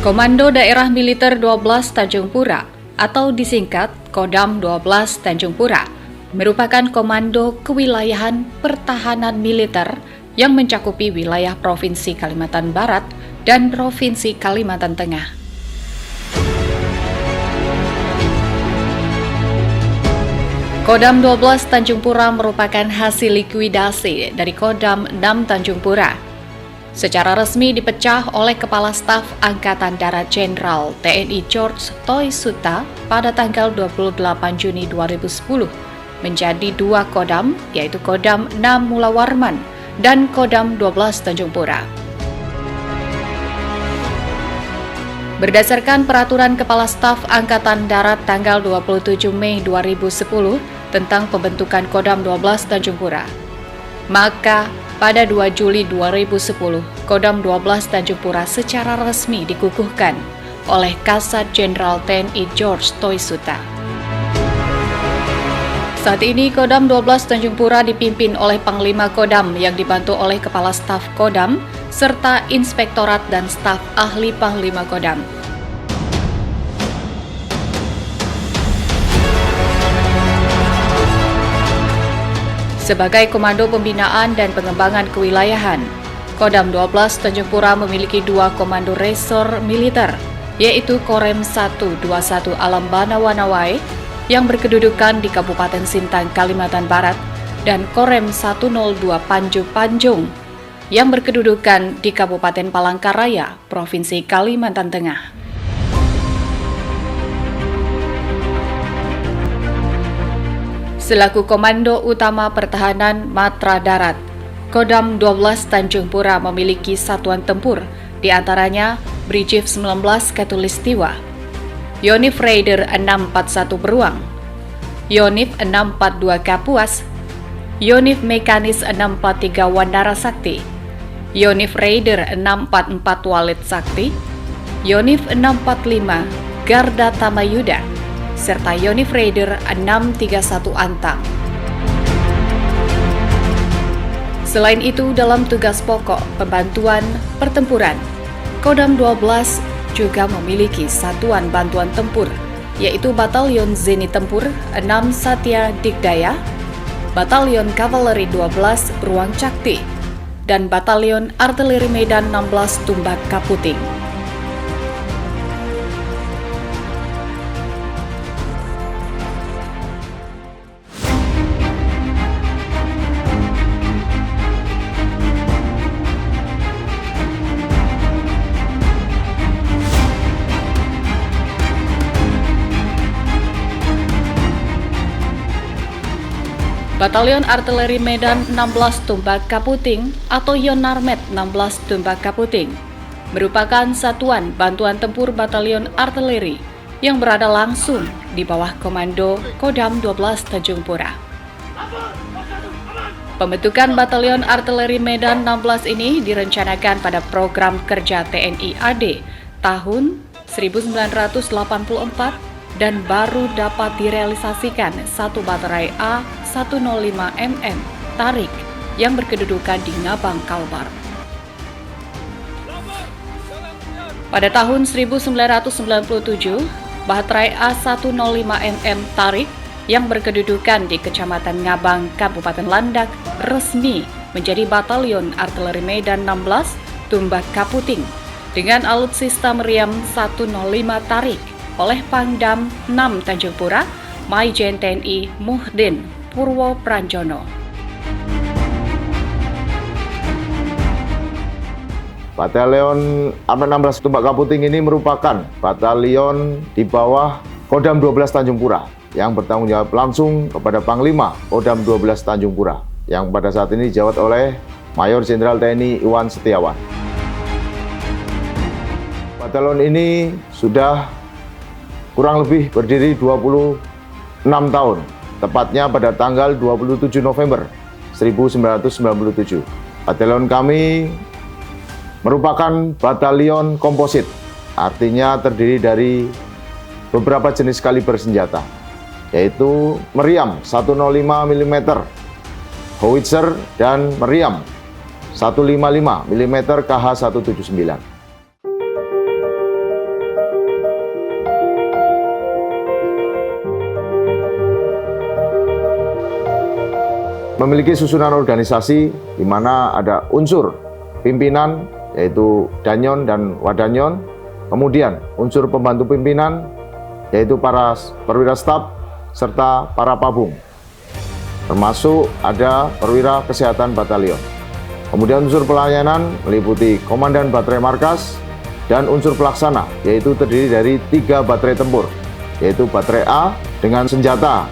Komando Daerah Militer 12 Tanjung Pura atau disingkat Kodam 12 Tanjung Pura merupakan komando kewilayahan pertahanan militer yang mencakupi wilayah Provinsi Kalimantan Barat dan Provinsi Kalimantan Tengah. Kodam 12 Tanjung Pura merupakan hasil likuidasi dari Kodam 6 Tanjung Pura. Secara resmi dipecah oleh Kepala Staf Angkatan Darat Jenderal TNI George Toisuta pada tanggal 28 Juni 2010 menjadi dua Kodam, yaitu Kodam 6 Mula Warman dan Kodam 12 Tanjung Pura. Berdasarkan Peraturan Kepala Staf Angkatan Darat tanggal 27 Mei 2010 tentang pembentukan Kodam 12 Tanjung Pura, maka pada 2 Juli 2010, Kodam 12 Tanjung Pura secara resmi dikukuhkan oleh Kasat Jenderal TNI George Toisuta. Saat ini Kodam 12 Tanjung Pura dipimpin oleh Panglima Kodam yang dibantu oleh Kepala Staf Kodam serta Inspektorat dan Staf Ahli Panglima Kodam. Sebagai Komando Pembinaan dan Pengembangan Kewilayahan, Kodam 12 Tanjung Pura memiliki dua komando resor militer, yaitu Korem 121 Alam Bana Wanawai yang berkedudukan di Kabupaten Sintang, Kalimantan Barat, dan Korem 102 Panju Panjung yang berkedudukan di Kabupaten Palangkaraya, Provinsi Kalimantan Tengah. Selaku Komando Utama Pertahanan Matra Darat, Kodam 12 Tanjung Pura memiliki satuan tempur, di antaranya Brigif 19 Katulistiwa, Yonif Raider 641 Beruang, Yonif 642 Kapuas, Yonif Mekanis 643 Wandara Sakti, Yonif Raider 644 Walid Sakti, Yonif 645 Garda Tamayuda, serta Yonif Raider 631 Antang. Selain itu, dalam tugas pokok pembantuan pertempuran, Kodam 12 juga memiliki satuan bantuan tempur, yaitu Batalion Zeni Tempur 6 Satya Digdaya, Batalion Kavaleri 12 Beruang Cakti, dan Batalion Artileri Medan 16 Tumbak Kaputing. Batalion Artileri Medan 16 Tumbak Kaputing atau Yonarmet 16 Tumbak Kaputing merupakan satuan bantuan tempur Batalion Artileri yang berada langsung di bawah komando Kodam 12 Tanjung Pura. Pembentukan Batalion Artileri Medan 16 ini direncanakan pada program kerja TNI AD tahun 1984 dan baru dapat direalisasikan satu Baterai A105mm Tarik yang berkedudukan di Ngabang, Kalbar. Pada tahun 1997, Baterai A105mm Tarik yang berkedudukan di Kecamatan Ngabang, Kabupaten Landak resmi menjadi Batalion Artileri Medan 16 Tumbak Kaputing dengan alutsista meriam 105 Tarik oleh Pangdam 6 Tanjung Pura, Maijen TNI Muhdin Purwo Pranjono. Batalion Armet 16 Tumbak Kaputing ini merupakan batalion di bawah Kodam 12 Tanjung Pura yang bertanggung jawab langsung kepada Panglima Kodam 12 Tanjung Pura yang pada saat ini dijawab oleh Mayor Jenderal TNI Iwan Setiawan. Batalion ini sudah kurang lebih berdiri 26 tahun, tepatnya pada tanggal 27 November 1997. Batalion kami merupakan batalion komposit, artinya terdiri dari beberapa jenis kaliber senjata, yaitu meriam 105 mm, howitzer, dan meriam 155 mm KH-179. memiliki susunan organisasi di mana ada unsur pimpinan yaitu danyon dan wadanyon, kemudian unsur pembantu pimpinan yaitu para perwira staf serta para pabung. Termasuk ada perwira kesehatan batalion. Kemudian unsur pelayanan meliputi komandan baterai markas dan unsur pelaksana yaitu terdiri dari 3 baterai tempur, yaitu baterai A dengan senjata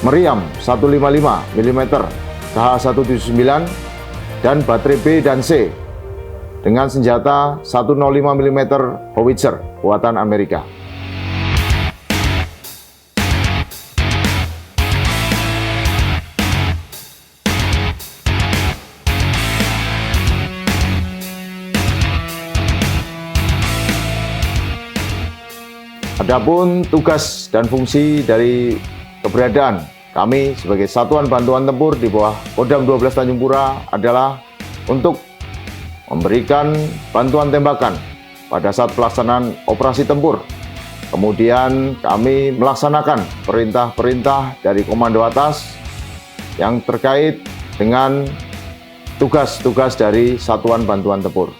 meriam 155 mm KH-179 dan baterai B dan C dengan senjata 105 mm howitzer buatan Amerika. Adapun tugas dan fungsi dari keberadaan kami sebagai Satuan Bantuan Tempur di bawah Kodam 12 Tanjung Pura adalah untuk memberikan bantuan tembakan pada saat pelaksanaan operasi tempur. Kemudian kami melaksanakan perintah-perintah dari komando atas yang terkait dengan tugas-tugas dari Satuan Bantuan Tempur.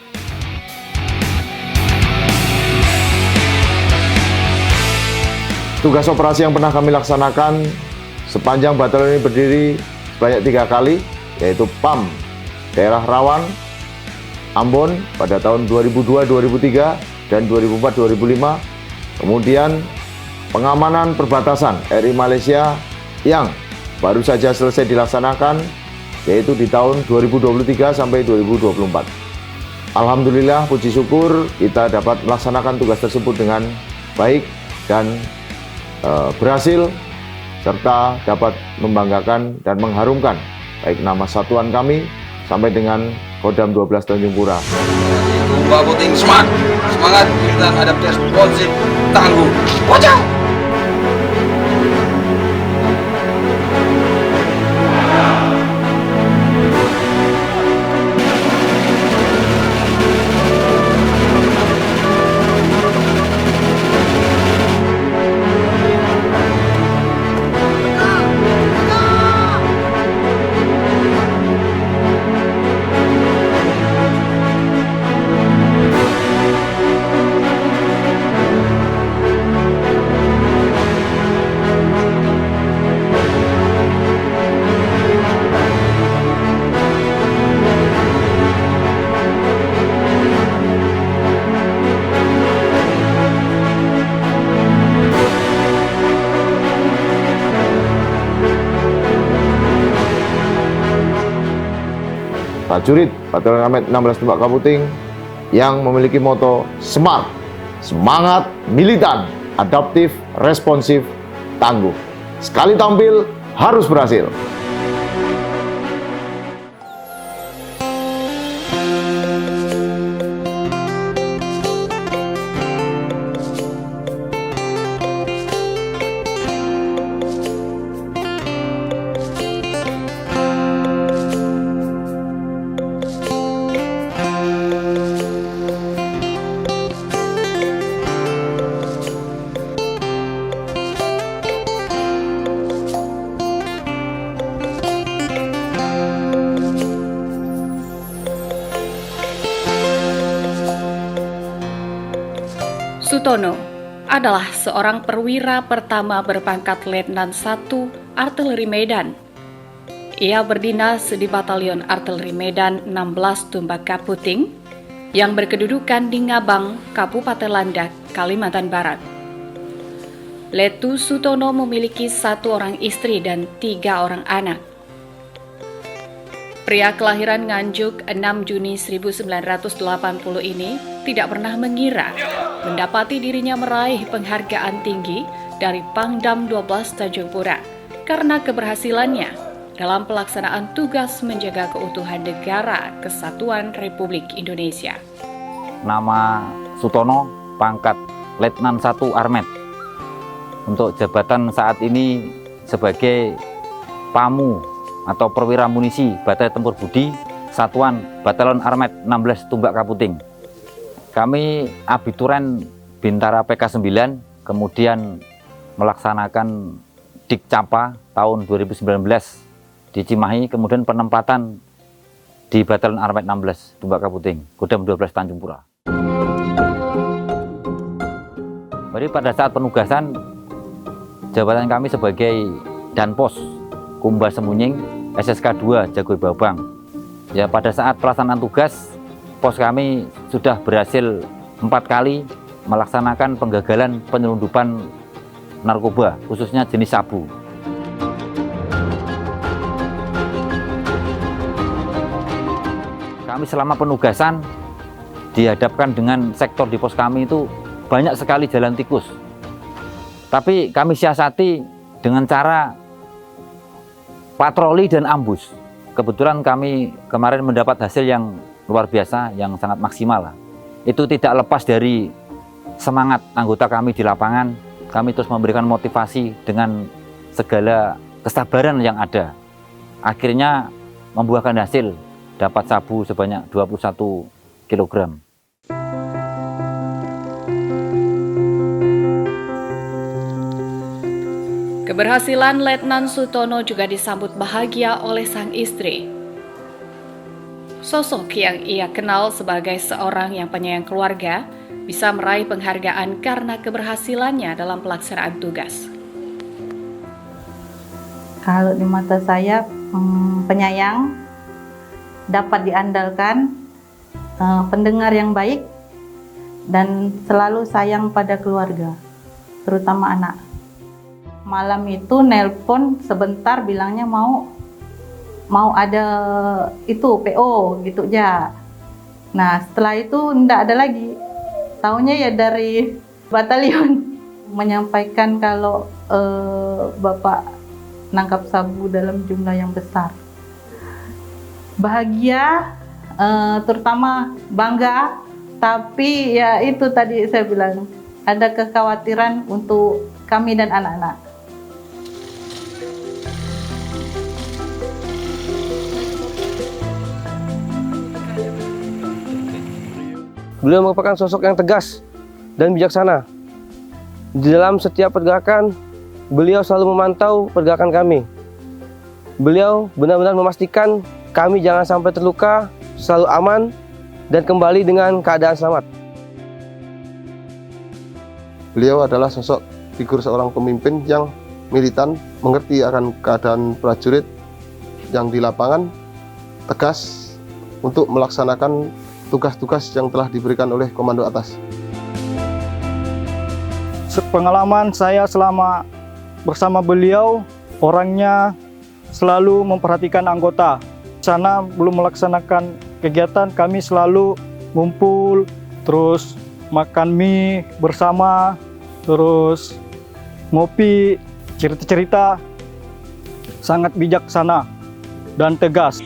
Tugas operasi yang pernah kami laksanakan sepanjang batalion ini berdiri sebanyak 3 kali, yaitu PAM daerah rawan Ambon pada tahun 2002-2003 dan 2004-2005. Kemudian pengamanan perbatasan RI Malaysia yang baru saja selesai dilaksanakan, yaitu di tahun 2023 sampai 2024. Alhamdulillah, puji syukur kita dapat melaksanakan tugas tersebut dengan baik dan berhasil, serta dapat membanggakan dan mengharumkan baik nama satuan kami sampai dengan Kodam 12 Tanjung Pura. Mbak Puting semangat, kita hadap responsif, tangguh, wajah. Prajurit Batalion Armet 16 Tumbak Kaputing yang memiliki moto SMART, semangat, militan, adaptif, responsif, tangguh. Sekali tampil, harus berhasil. Sutono adalah seorang perwira pertama berpangkat Letnan 1 Artileri Medan. Ia berdinas di Batalion Artileri Medan 16 Tumbak Kaputing yang berkedudukan di Ngabang, Kabupaten Landak, Kalimantan Barat. Letu Sutono memiliki 1 orang istri dan 3 orang anak. Pria kelahiran Nganjuk 6 Juni 1980 ini tidak pernah mengira mendapati dirinya meraih penghargaan tinggi dari Pangdam 12 Tanjung Pura karena keberhasilannya dalam pelaksanaan tugas menjaga keutuhan negara Kesatuan Republik Indonesia. Nama Sutono, pangkat Letnan 1 Armet. Untuk jabatan saat ini sebagai Pamu atau perwira munisi Batalion Tempur Budi Satuan Batalion Armet 16 Tumbak Kaputing. Kami abituren Bintara PK 9, kemudian melaksanakan Dikcapa tahun 2019 di Cimahi, kemudian penempatan di Batalion Armet 16 Tumbak Kaputing, Kodam 12 Tanjung Pura. Jadi pada saat penugasan, jabatan kami sebagai Danpos Kumba Semunying SSK 2 Jagoy Babang. Ya, pada saat pelaksanaan tugas, pos kami sudah berhasil 4 kali melaksanakan penggagalan penyelundupan narkoba, khususnya jenis sabu. Kami selama penugasan dihadapkan dengan sektor di pos kami itu banyak sekali jalan tikus. Tapi kami siasati dengan cara patroli dan ambus. Kebetulan kami kemarin mendapat hasil yang luar biasa, yang sangat maksimal. Itu tidak lepas dari semangat anggota kami di lapangan. Kami terus memberikan motivasi dengan segala kesabaran yang ada. Akhirnya membuahkan hasil, dapat sabu sebanyak 21 kg. Keberhasilan Letnan Sutono juga disambut bahagia oleh sang istri. Sosok yang ia kenal sebagai seorang yang penyayang keluarga bisa meraih penghargaan karena keberhasilannya dalam pelaksanaan tugas. Kalau di mata saya, penyayang, dapat diandalkan, pendengar yang baik, dan selalu sayang pada keluarga, terutama anak. Malam itu nelpon sebentar, bilangnya mau ada itu PO gitu aja. Nah setelah itu enggak ada lagi. Taunya ya dari batalion menyampaikan kalau Bapak nangkap sabu dalam jumlah yang besar. Bahagia, terutama bangga, tapi ya itu tadi saya bilang ada kekhawatiran untuk kami dan anak-anak. Beliau merupakan sosok yang tegas dan bijaksana. Di dalam setiap pergerakan, beliau selalu memantau pergerakan kami. Beliau benar-benar memastikan kami jangan sampai terluka, selalu aman, dan kembali dengan keadaan selamat. Beliau adalah sosok figur seorang pemimpin yang militan, mengerti akan keadaan prajurit yang di lapangan, tegas untuk melaksanakan tugas-tugas yang telah diberikan oleh komando atas. Pengalaman saya selama bersama beliau, orangnya selalu memperhatikan anggota. Sana belum melaksanakan kegiatan, kami selalu ngumpul, terus makan mie bersama, terus ngopi, cerita-cerita, sangat bijaksana dan tegas.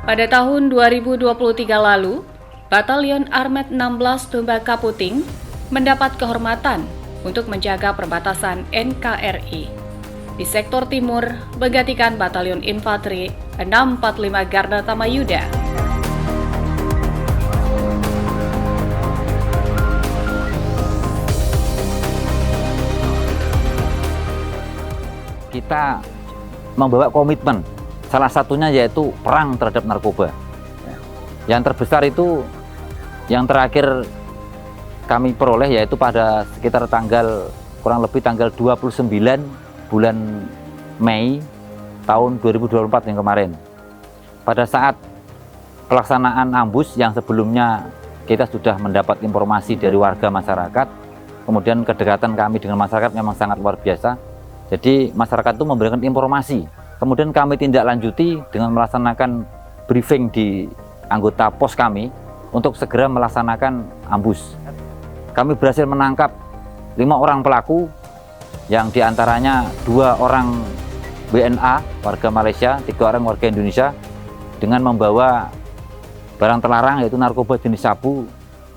Pada tahun 2023 lalu, Batalion Armet 16 Tumbak Kaputing mendapat kehormatan untuk menjaga perbatasan NKRI. Di sektor timur, menggantikan Batalion Infanteri 645 Garda Tamayuda. Kita membawa komitmen, salah satunya yaitu perang terhadap narkoba. Yang terbesar itu, yang terakhir kami peroleh yaitu pada sekitar kurang lebih tanggal 29 bulan Mei tahun 2024 yang kemarin. Pada saat pelaksanaan ambus yang sebelumnya kita sudah mendapat informasi dari warga masyarakat, kemudian kedekatan kami dengan masyarakat memang sangat luar biasa. Jadi masyarakat itu memberikan informasi. Kemudian kami tindak lanjuti dengan melaksanakan briefing di anggota pos kami untuk segera melaksanakan ambus. Kami berhasil menangkap 5 orang pelaku, yang diantaranya 2 orang WNA warga Malaysia, 3 orang warga Indonesia, dengan membawa barang terlarang yaitu narkoba jenis sabu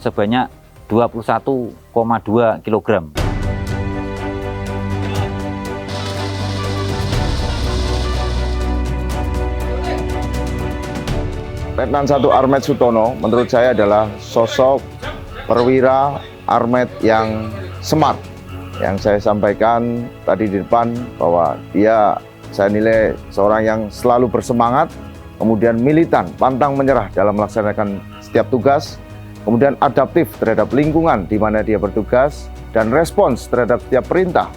sebanyak 21,2 kg. Letnan 1 Armet Sutono menurut saya adalah sosok perwira Armet yang smart. Yang saya sampaikan tadi di depan bahwa dia saya nilai seorang yang selalu bersemangat, kemudian militan, pantang menyerah dalam melaksanakan setiap tugas, kemudian adaptif terhadap lingkungan di mana dia bertugas, dan respons terhadap setiap perintah,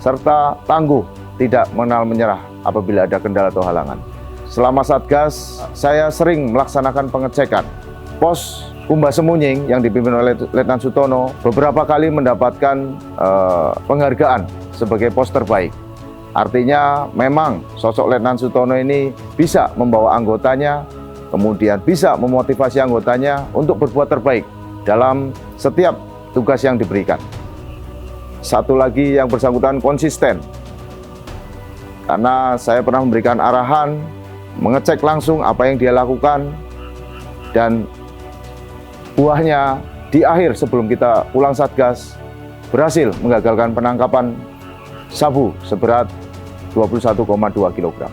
serta tangguh, tidak mengenal menyerah apabila ada kendala atau halangan. Selama Satgas, saya sering melaksanakan pengecekan. Pos Kumba Semunying yang dipimpin oleh Letnan Sutono beberapa kali mendapatkan penghargaan sebagai pos terbaik. Artinya memang sosok Letnan Sutono ini bisa membawa anggotanya, kemudian bisa memotivasi anggotanya untuk berbuat terbaik dalam setiap tugas yang diberikan. Satu lagi yang bersangkutan konsisten, karena saya pernah memberikan arahan, mengecek langsung apa yang dia lakukan, dan buahnya di akhir sebelum kita pulang Satgas berhasil menggagalkan penangkapan sabu seberat 21,2 kg.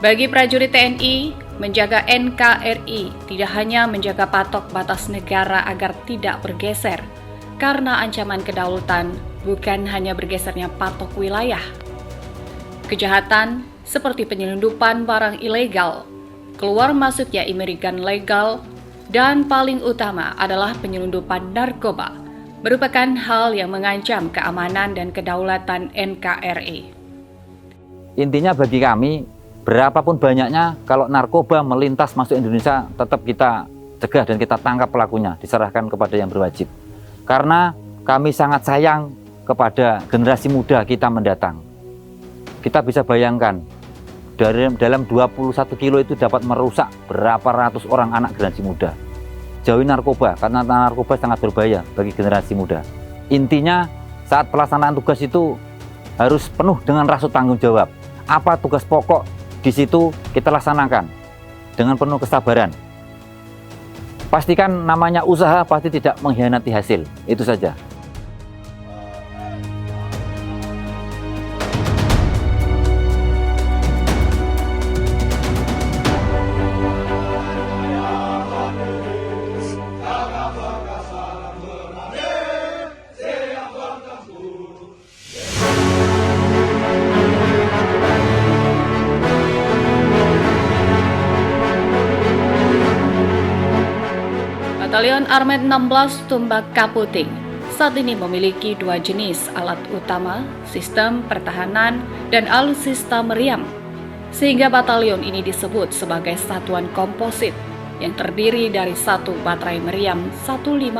Bagi prajurit TNI, menjaga NKRI tidak hanya menjaga patok batas negara agar tidak bergeser, karena ancaman kedaulatan bukan hanya bergesernya patok wilayah. Kejahatan seperti penyelundupan barang ilegal, keluar masuknya imigran legal, dan paling utama adalah penyelundupan narkoba, merupakan hal yang mengancam keamanan dan kedaulatan NKRI. Intinya bagi kami, berapapun banyaknya, kalau narkoba melintas masuk Indonesia, tetap kita cegah dan kita tangkap pelakunya, diserahkan kepada yang berwajib. Karena kami sangat sayang kepada generasi muda kita mendatang. Kita bisa bayangkan, dalam 21 kilo itu dapat merusak berapa ratus orang anak generasi muda. Jauhi narkoba, karena narkoba sangat berbahaya bagi generasi muda. Intinya saat pelaksanaan tugas itu harus penuh dengan rasa tanggung jawab. Apa tugas pokok di situ kita laksanakan dengan penuh kesabaran. Pastikan namanya usaha pasti tidak mengkhianati hasil, itu saja. Batalion Armet 16 Tumbak Kaputing saat ini memiliki 2 jenis alat utama, sistem pertahanan, dan alutsista meriam, sehingga batalion ini disebut sebagai satuan komposit yang terdiri dari 1 baterai meriam 155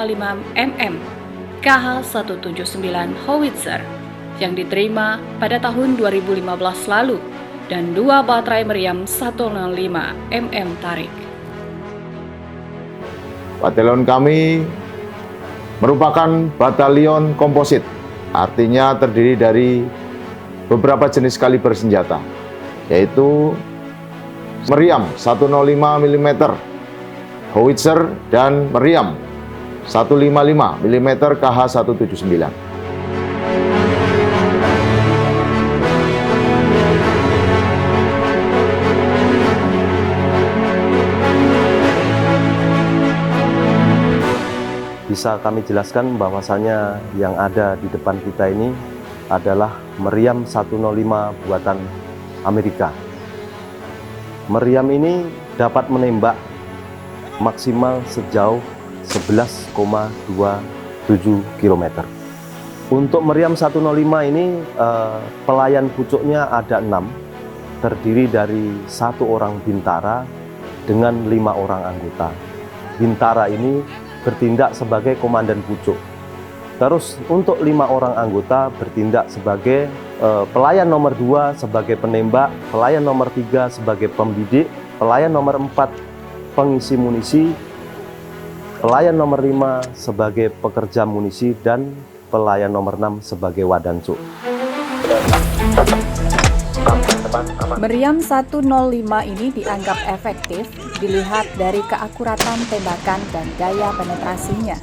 mm KH-179 Howitzer yang diterima pada tahun 2015 lalu dan 2 baterai meriam 105 mm Tarik. Batalion kami merupakan batalion komposit, artinya terdiri dari beberapa jenis kaliber senjata, yaitu meriam 105 mm Howitzer dan meriam 155 mm KH-179. Bisa kami jelaskan bahwasannya yang ada di depan kita ini adalah meriam 105 buatan Amerika. Meriam ini dapat menembak maksimal sejauh 11,27 km. Untuk meriam 105 ini pelayan pucuknya ada 6, terdiri dari 1 orang bintara dengan 5 orang anggota. Bintara ini bertindak sebagai komandan pucuk. Terus untuk 5 orang anggota bertindak sebagai pelayan nomor 2 sebagai penembak, pelayan nomor 3 sebagai pembidik, pelayan nomor 4 pengisi munisi, pelayan nomor 5 sebagai pekerja munisi, dan pelayan nomor 6 sebagai wadancuk. Meriam 105 ini dianggap efektif dilihat dari keakuratan tembakan dan daya penetrasinya.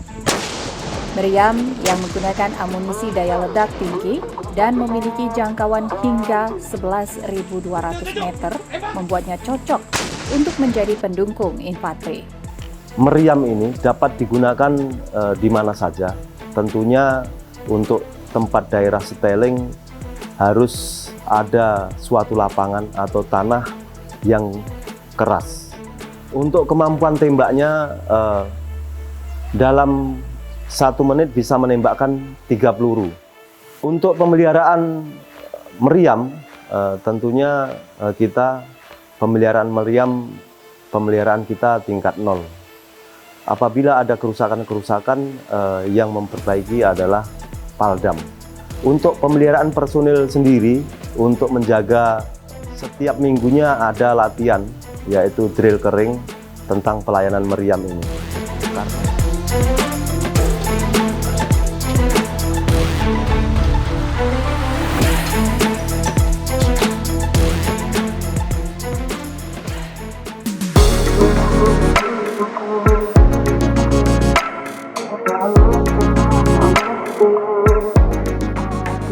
Meriam yang menggunakan amunisi daya ledak tinggi dan memiliki jangkauan hingga 11.200 meter membuatnya cocok untuk menjadi pendukung infanteri. Meriam ini dapat digunakan di mana saja. Tentunya untuk tempat daerah seteling harus ada suatu lapangan atau tanah yang keras. Untuk kemampuan tembaknya dalam 1 menit bisa menembakkan 3 peluru. Untuk pemeliharaan meriam tentunya kita pemeliharaan kita tingkat 0. Apabila ada kerusakan-kerusakan yang memperbaiki adalah Paldam. Untuk pemeliharaan personil sendiri, untuk menjaga setiap minggunya ada latihan, yaitu drill kering tentang pelayanan meriam ini.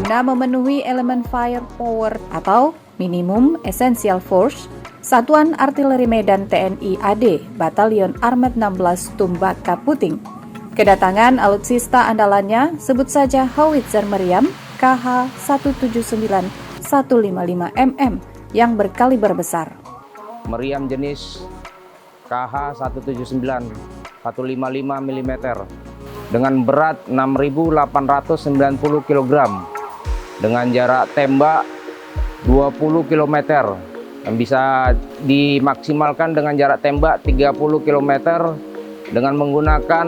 Guna memenuhi elemen firepower atau minimum essential force, Satuan Artileri Medan TNI AD Batalion Armet 16 Tumbak Kaputing kedatangan alutsista andalannya, sebut saja howitzer meriam KH-179 155 mm yang berkaliber besar. Meriam jenis KH-179 155 mm dengan berat 6.890 kg dengan jarak tembak 20 km yang bisa dimaksimalkan dengan jarak tembak 30 km dengan menggunakan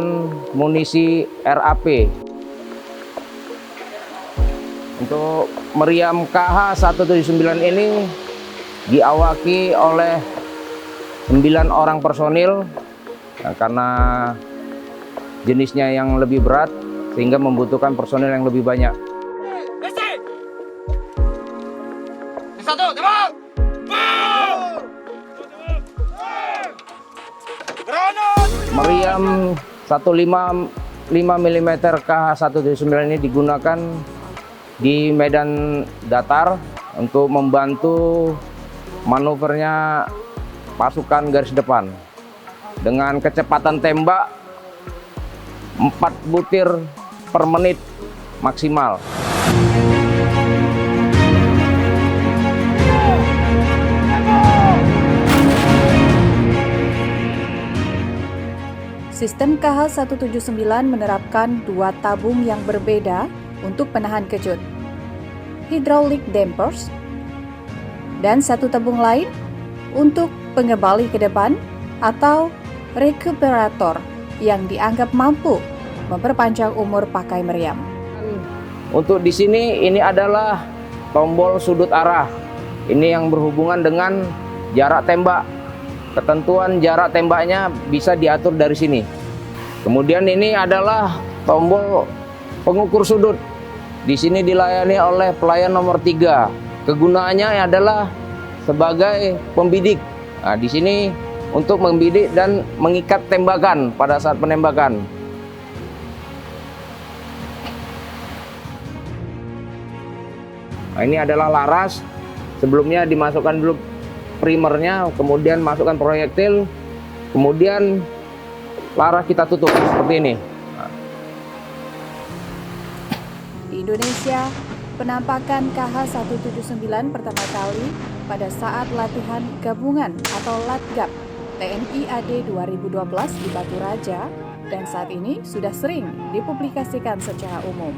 munisi RAP. Untuk meriam KH-179 ini diawaki oleh 9 orang personil karena jenisnya yang lebih berat sehingga membutuhkan personil yang lebih banyak. Meriam 155 mm KH-179 ini digunakan di medan datar untuk membantu manuvernya pasukan garis depan dengan kecepatan tembak 4 butir per menit maksimal. Sistem KH-179 menerapkan 2 tabung yang berbeda untuk penahan kejut, hydraulic dampers, dan 1 tabung lain untuk pengembali ke depan atau rekuperator yang dianggap mampu memperpanjang umur pakai meriam. Untuk di sini ini adalah tombol sudut arah. Ini yang berhubungan dengan jarak tembak. Ketentuan jarak tembaknya bisa diatur dari sini. Kemudian ini adalah tombol pengukur sudut. Di sini dilayani oleh pelayan nomor 3. Kegunaannya adalah sebagai pembidik. Nah, di sini untuk membidik dan mengikat tembakan pada saat penembakan. Nah, ini adalah laras. Sebelumnya dimasukkan dulu primernya, kemudian masukkan proyektil, kemudian laras kita tutup seperti ini. Di Indonesia, penampakan KH-179 pertama kali pada saat latihan gabungan atau LATGAP TNI AD 2012 di Batu Raja, dan saat ini sudah sering dipublikasikan secara umum.